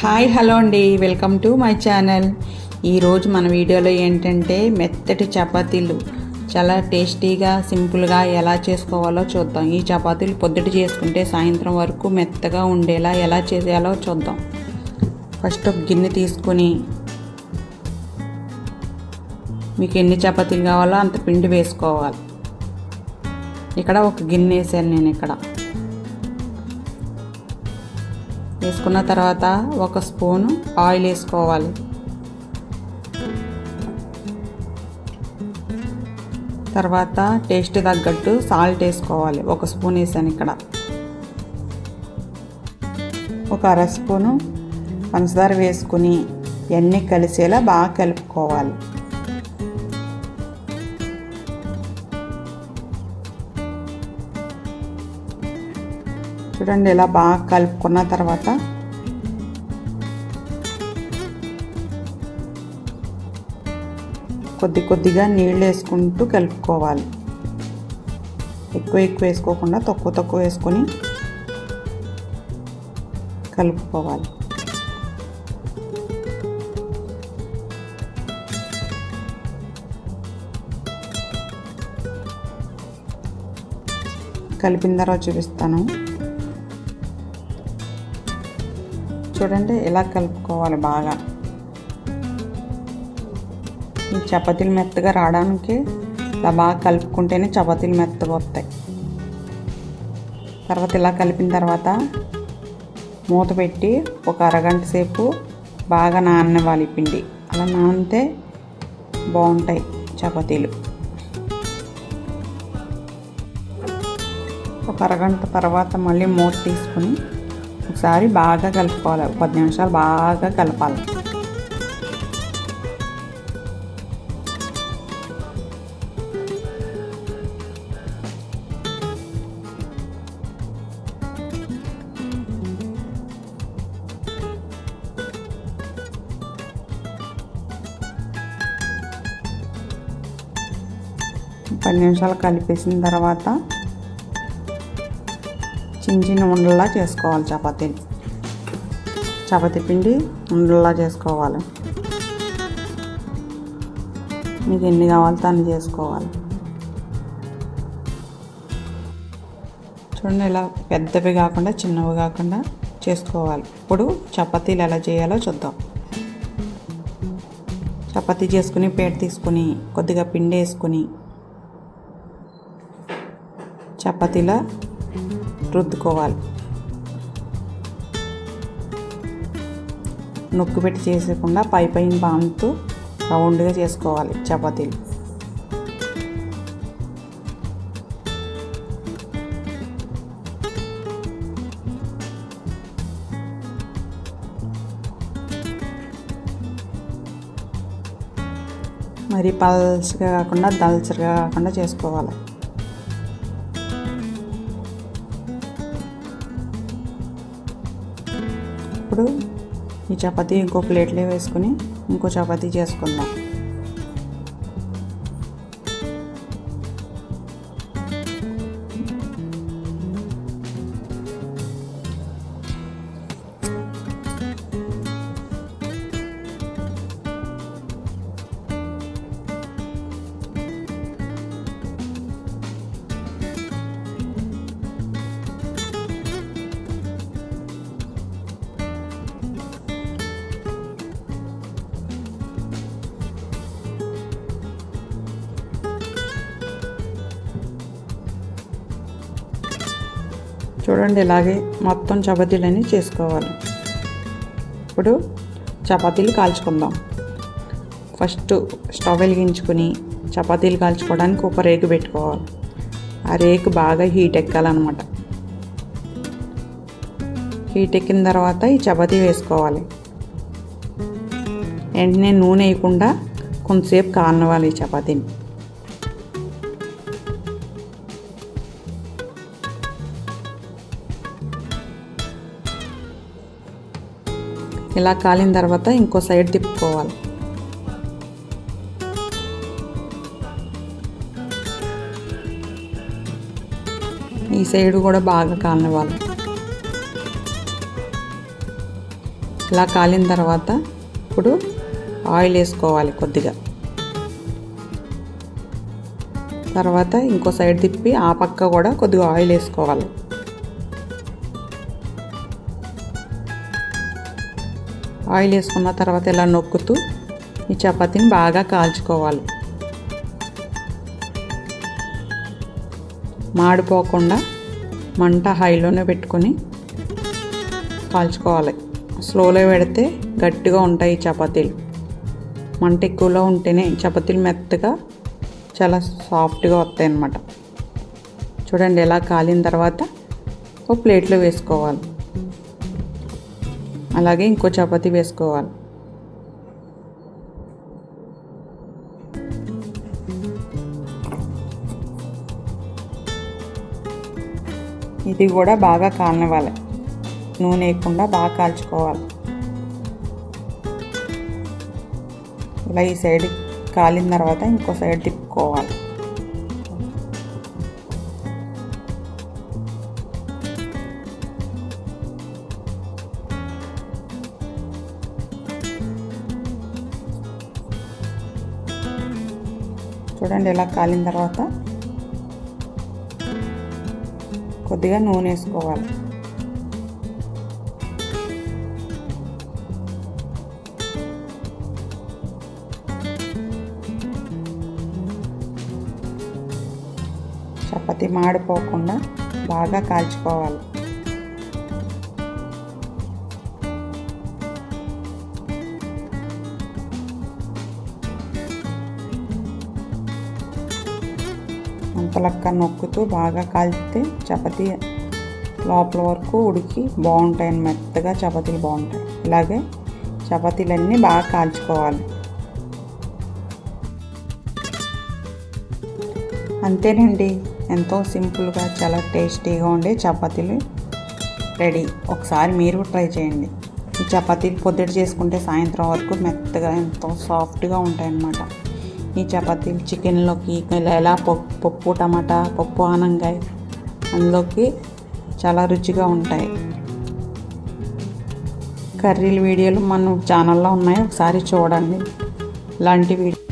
Hi hello అండి, welcome to my channel. ఈరోజు మన వీడియోలో ఏంటంటే మెత్తటి చపాతీలు చాలా టేస్టీగా సింపుల్గా ఎలా చేసుకోవాలో చూద్దాం. ఈ చపాతీలు పొద్దుట చేసుకుంటే సాయంత్రం వరకు మెత్తగా ఉండేలా ఎలా చేయాలో చూద్దాం. ఫస్ట్ ఒక గిన్నె తీసుకొని మీకు ఎన్ని చపాతీలు కావాలో అంత పిండి వేసుకోవాలి. ఇక్కడ ఒక గిన్నె వేసాను నేను. ఇక్కడ వేసుకున్న తర్వాత ఒక స్పూను ఆయిల్ వేసుకోవాలి. తర్వాత టేస్ట్ తగ్గట్టు సాల్ట్ వేసుకోవాలి. ఒక స్పూన్ వేసాను ఇక్కడ. ఒక అర స్పూను పంచదార వేసుకుని ఎన్ని కలిసేలా బాగా కలుపుకోవాలి. చూడండి, ఇలా బాగా కలుపుకున్న తర్వాత కొద్దిగా నీళ్ళు వేసుకుంటూ కలుపుకోవాలి. ఎక్కువ వేసుకోకుండా తక్కువ వేసుకొని కలుపుకోవాలి. కలిపిన తర్వాత చూపిస్తాను. చూడండి, ఇలా కలుపుకోవాలి బాగా. ఈ చపాతీలు మెత్తగా రావడానికి ఇలా బాగా కలుపుకుంటేనే చపాతీలు మెత్తగా వస్తాయి. తర్వాత ఇలా కలిపిన తర్వాత మూత పెట్టి ఒక అరగంట సేపు బాగా నాననివ్వాలి పిండి. అలా నానితే బాగుంటాయి చపాతీలు. ఒక అరగంట తర్వాత మళ్ళీ మూత తీసుకొని ఒకసారి బాగా కలుపుకోవాలి. 10 నిమిషాలు బాగా కలపాలి. పది నిమిషాలు కలిపేసిన తర్వాత చిన్న ఉండల్లా చేసుకోవాలి. చపాతీ పిండి ఉండల్లా చేసుకోవాలి. మీకు ఎన్ని కావాలో అన్ని చేసుకోవాలి. చూడండి, ఇలా పెద్దవి కాకుండా చిన్నవి కాకుండా చేసుకోవాలి. ఇప్పుడు చపాతీలు ఎలా చేయాలో చూద్దాం. చపాతీ చేసుకుని పేట తీసుకుని కొద్దిగా పిండి వేసుకుని చపాతీలా రుద్దుకోవాలి. నొక్కు పెట్టి చేసేయకుండా పైన బాగుతూ రౌండ్గా చేసుకోవాలి చపాతీలు. మరి పల్చగా కాకుండా దల్చగా కాకుండా చేసుకోవాలి. ఇప్పుడు ఈ చపాతీ ఇంకో ప్లేట్లో వేసుకొని ఇంకో చపాతీ చేసుకుందాం. చూడండి, ఇలాగే మొత్తం చపాతీలన్నీ చేసుకోవాలి. ఇప్పుడు చపాతీలు కాల్చుకుందాం. ఫస్ట్ స్టవ్ వెలిగించుకొని చపాతీలు కాల్చుకోవడానికి ఒక రేకు పెట్టుకోవాలి. ఆ రేకు బాగా హీట్ ఎక్కాలన్నమాట. హీట్ ఎక్కిన తర్వాత ఈ చపాతీ వేసుకోవాలి. వెంటనే నూనె వేయకుండా కొంతసేపు కాలనివ్వాలి ఈ చపాతీని. ఇలా కాలిన తర్వాత ఇంకో సైడ్ తిప్పుకోవాలి. ఈ సైడ్ కూడా బాగా కాలనివ్వాలి. ఇలా కాలిన తర్వాత ఇప్పుడు ఆయిల్ వేసుకోవాలి కొద్దిగా. తర్వాత ఇంకో సైడ్ తిప్పి ఆ పక్క కూడా కొద్దిగా ఆయిల్ వేసుకోవాలి. ఆయిల్ వేసుకున్న తర్వాత ఇలా నొక్కుతూ ఈ చపాతీని బాగా కాల్చుకోవాలి. మాడిపోకుండా మంట హైలోనే పెట్టుకొని కాల్చుకోవాలి. స్లోలో పెడితే గట్టిగా ఉంటాయి చపాతీలు. మంట ఎక్కువలో ఉంటేనే చపాతీలు మెత్తగా చాలా సాఫ్ట్గా వస్తాయి అన్నమాట. చూడండి ఎలా కాలిన తర్వాత ఒక ప్లేట్లో వేసుకోవాలి. అలాగే ఇంకో చపాతీ వేసుకోవాలి. ఇది కూడా బాగా కాలనివ్వాలి. నూనె వేయకుండా బాగా కాల్చుకోవాలి. ఇలా ఈ సైడ్ కాలిన తర్వాత ఇంకో సైడ్ తిప్పుకోవాలి. చూడండి ఇలా కాలిన తర్వాత కొద్దిగా నూనె వేసుకోవాలి. చపాతీ మాడిపోకుండా బాగా కాల్చుకోవాలి. అంతలక్క నొక్కుతూ బాగా కాల్చితే చపాతీ లోపల వరకు ఉడికి బాగుంటాయి, మెత్తగా చపాతీలు బాగుంటాయి. ఇలాగే చపాతీలన్నీ బాగా కాల్చుకోవాలి. అంతేనండి, ఎంతో సింపుల్గా చాలా టేస్టీగా ఉండే చపాతీలు రెడీ. ఒకసారి మీరు ట్రై చేయండి. ఈ చపాతీలు పొద్దుట చేసుకుంటే సాయంత్రం వరకు మెత్తగా ఎంతో సాఫ్ట్గా ఉంటాయి అన్నమాట. ఈ చపాతీలు చికెన్లోకి ఎలా పప్పు టమాటా, పప్పు ఆనంగాయ అందులోకి చాలా రుచిగా ఉంటాయి. కర్రీల వీడియోలు మన ఛానల్లో ఉన్నాయి, ఒకసారి చూడండి. ఇలాంటి వీడియో